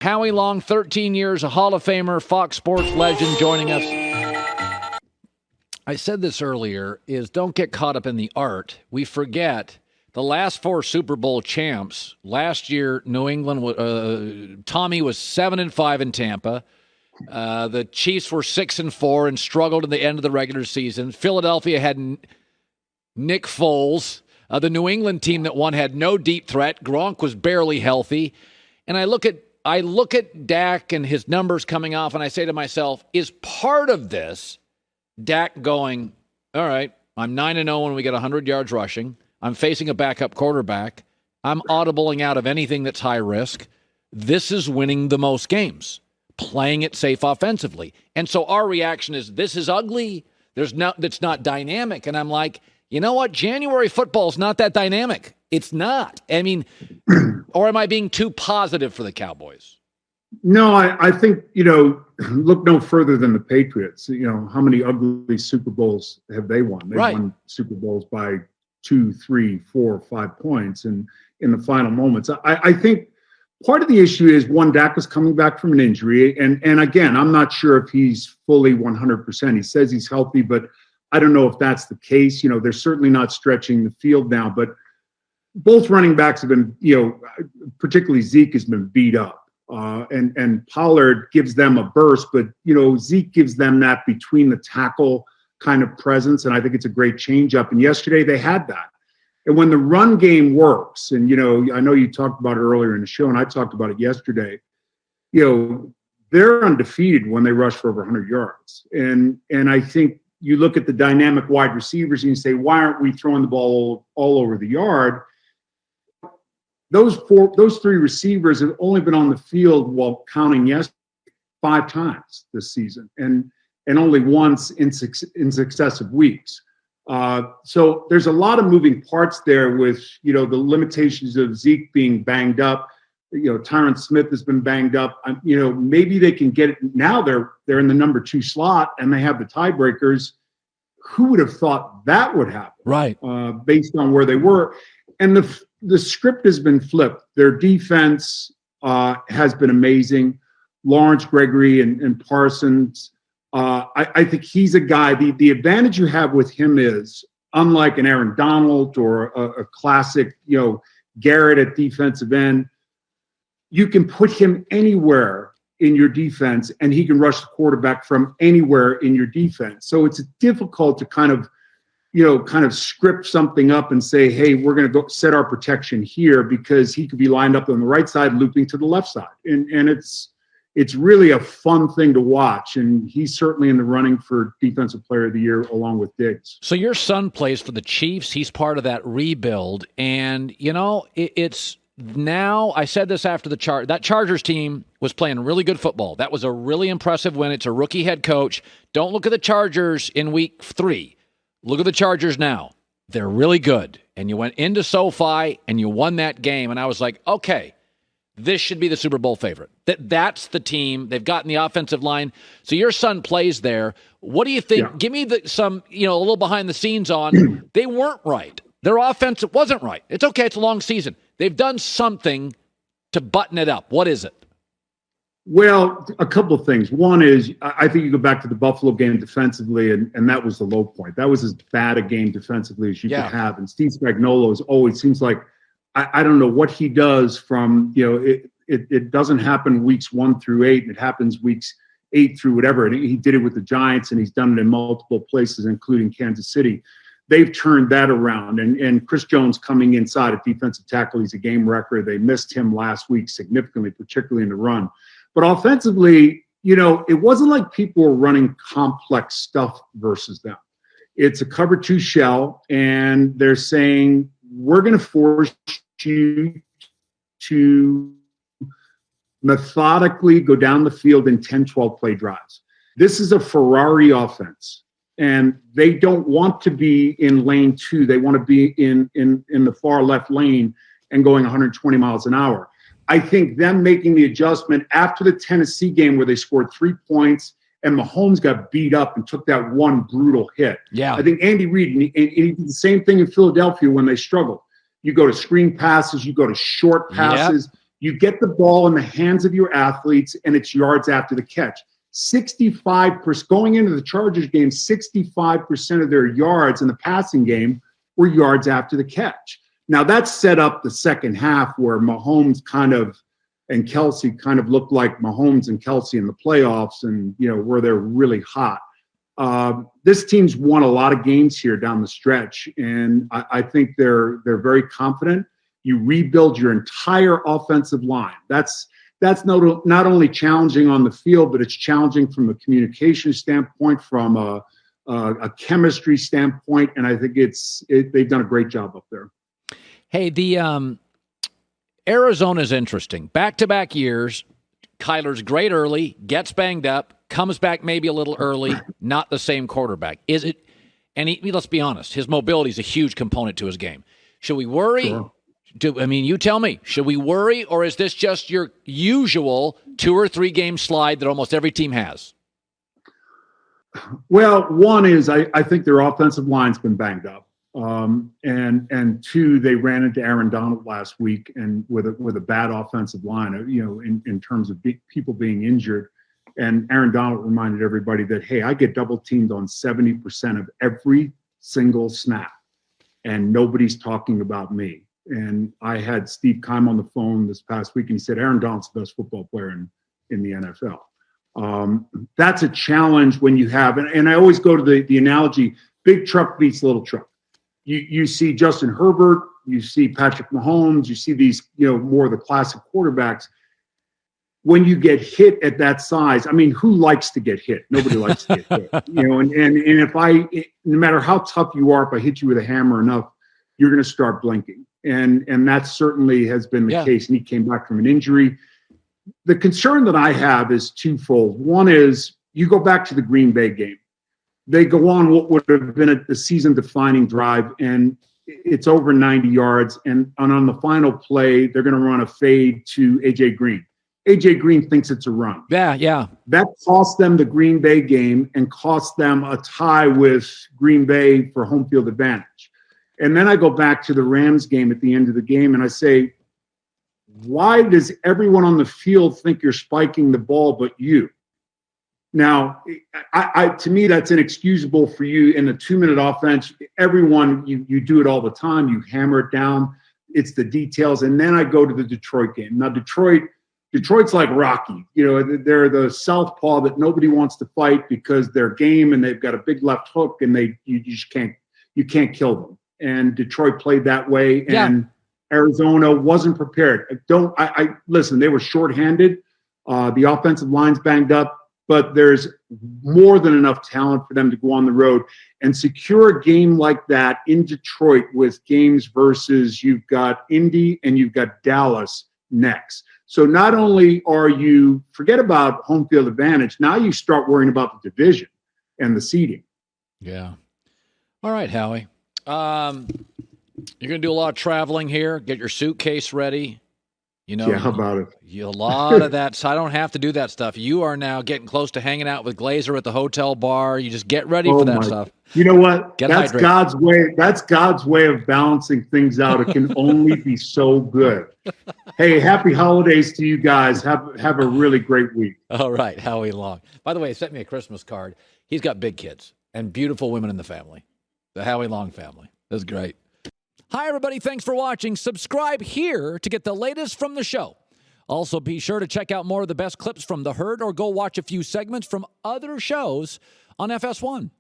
Howie Long, 13 years, a Hall of Famer, Fox Sports legend, joining us. I said this earlier, is don't get caught up in the art. We forget the last 4 Super Bowl champs. Last year, New England, Tommy was 7-5 in Tampa. The Chiefs were 6-4 and struggled in the end of the regular season. Philadelphia had Nick Foles. The New England team that won had no deep threat. Gronk was barely healthy. And I look at Dak and his numbers coming off, and I say to myself, is part of this Dak going, all right, I'm 9-0 when we get 100 yards rushing. I'm facing a backup quarterback. I'm audibling out of anything that's high risk. This is winning the most games, playing it safe offensively. And so our reaction is, this is ugly. That's not dynamic. And I'm like, you know what? January football is not that dynamic. It's not. I mean, or am I being too positive for the Cowboys? No, I think, look no further than the Patriots. How many ugly Super Bowls have they won? They've won Super Bowls by 2, 3, 4, 5 points and in the final moments. I think part of the issue is, one, Dak was coming back from an injury. And again, I'm not sure if he's fully 100%. He says he's healthy, but I don't know if that's the case. They're certainly not stretching the field now, but both running backs have been, particularly Zeke has been beat up. And Pollard gives them a burst, but, Zeke gives them that between the tackle kind of presence. And I think it's a great changeup. And yesterday they had that. And when the run game works, and, I know you talked about it earlier in the show, and I talked about it yesterday, they're undefeated when they rush for over 100 yards. And I think you look at the dynamic wide receivers and you say, why aren't we throwing the ball all over the yard? Those 3 receivers have only been on the field, while counting yesterday, 5 times this season, and only once in successive weeks. So there's a lot of moving parts there with, the limitations of Zeke being banged up. Tyron Smith has been banged up. Maybe they can get it. Now they're in the number 2 slot and they have the tiebreakers. Who would have thought that would happen? Right. Based on where they were. And the script has been flipped. Their defense has been amazing. Lawrence Gregory and Parsons. I think he's a guy. The advantage you have with him is, unlike an Aaron Donald or a classic, Garrett at defensive end, you can put him anywhere in your defense and he can rush the quarterback from anywhere in your defense. So it's difficult to kind of script something up and say, hey, we're going to go set our protection here, because he could be lined up on the right side, looping to the left side. And it's really a fun thing to watch. And he's certainly in the running for Defensive Player of the Year along with Diggs. So your son plays for the Chiefs. He's part of that rebuild. And, it's now, I said this after that Chargers team was playing really good football. That was a really impressive win. It's a rookie head coach. Don't look at the Chargers in week 3. Look at the Chargers now. They're really good. And you went into SoFi and you won that game. And I was like, okay, this should be the Super Bowl favorite. That's the team. They've gotten the offensive line. So your son plays there. What do you think? Yeah. Give me a little behind the scenes on, they weren't right. Their offense wasn't right. It's okay. It's a long season. They've done something to button it up. What is it? Well, a couple of things. One is, I think you go back to the Buffalo game defensively, and that was the low point. That was as bad a game defensively as you could have. And Steve Spagnuolo always seems like, I don't know what he does from, it doesn't happen weeks 1 through 8, and it happens weeks 8 through whatever. And he did it with the Giants, and he's done it in multiple places, including Kansas City. They've turned that around. And Chris Jones coming inside at defensive tackle, he's a game wrecker. They missed him last week significantly, particularly in the run. But offensively, it wasn't like people were running complex stuff versus them. It's a cover 2 shell, and they're saying, we're going to force you to methodically go down the field in 10, 12 play drives. This is a Ferrari offense, and they don't want to be in lane 2. They want to be in the far left lane and going 120 miles an hour. I think them making the adjustment after the Tennessee game where they scored 3 points and Mahomes got beat up and took that one brutal hit. Yeah, I think Andy Reid, and he did the same thing in Philadelphia when they struggled. You go to screen passes, you go to short passes. Yep. You get the ball in the hands of your athletes, and it's yards after the catch. 65% going into the Chargers game, 65% of their yards in the passing game were yards after the catch. Now that set up the second half where Mahomes and Kelsey kind of looked like Mahomes and Kelsey in the playoffs, and where they're really hot. This team's won a lot of games here down the stretch, and I think they're very confident. You rebuild your entire offensive line. That's not only challenging on the field, but it's challenging from a communication standpoint, from a chemistry standpoint, and I think they've done a great job up there. Hey, the Arizona's interesting. Back-to-back years, Kyler's great early, gets banged up, comes back maybe a little early, not the same quarterback. Is it? And let's be honest, his mobility is a huge component to his game. Should we worry? Sure. You tell me, should we worry, or is this just your usual 2 or 3 game slide that almost every team has? Well, one is I think their offensive line's been banged up. And 2, they ran into Aaron Donald last week, and with a bad offensive line, in terms of people being injured. And Aaron Donald reminded everybody that, hey, I get double teamed on 70% of every single snap, and nobody's talking about me. And I had Steve Keim on the phone this past week, and he said Aaron Donald's the best football player in the NFL. That's a challenge when you have, and I always go to the analogy: big truck beats little truck. You see Justin Herbert, you see Patrick Mahomes, you see these, more of the classic quarterbacks. When you get hit at that size, I mean, who likes to get hit? Nobody likes to get hit. And if no matter how tough you are, if I hit you with a hammer enough, you're going to start blinking. And that certainly has been the case. And he came back from an injury. The concern that I have is twofold. One is you go back to the Green Bay game. They go on what would have been a season-defining drive, and it's over 90 yards. And on the final play, they're going to run a fade to A.J. Green. A.J. Green thinks it's a run. Yeah. That cost them the Green Bay game and cost them a tie with Green Bay for home field advantage. And then I go back to the Rams game at the end of the game, and I say, why does everyone on the field think you're spiking the ball but you? Now, to me, that's inexcusable for you in a 2-minute offense. Everyone, you do it all the time. You hammer it down. It's the details. And then I go to the Detroit game. Now, Detroit's like Rocky. They're the southpaw that nobody wants to fight because they're game and they've got a big left hook, and you just can't kill them. And Detroit played that way, and Arizona wasn't prepared. Listen, they were shorthanded. The offensive line's banged up. But there's more than enough talent for them to go on the road and secure a game like that in Detroit with games versus you've got Indy and you've got Dallas next. So not only forget about home field advantage, now you start worrying about the division and the seeding. Yeah. All right, Howie. You're going to do a lot of traveling here. Get your suitcase ready. How about it? A lot of that. So I don't have to do that stuff. You are now getting close to hanging out with Glazer at the hotel bar. You just get ready for that stuff. You know what? That's hydrated. God's way. That's God's way of balancing things out. It can only be so good. Hey, happy holidays to you guys. Have a really great week. All right, Howie Long. By the way, he sent me a Christmas card. He's got big kids and beautiful women in the family. The Howie Long family. That's great. Hi, everybody. Thanks for watching. Subscribe here to get the latest from the show. Also, be sure to check out more of the best clips from The Herd or go watch a few segments from other shows on FS1.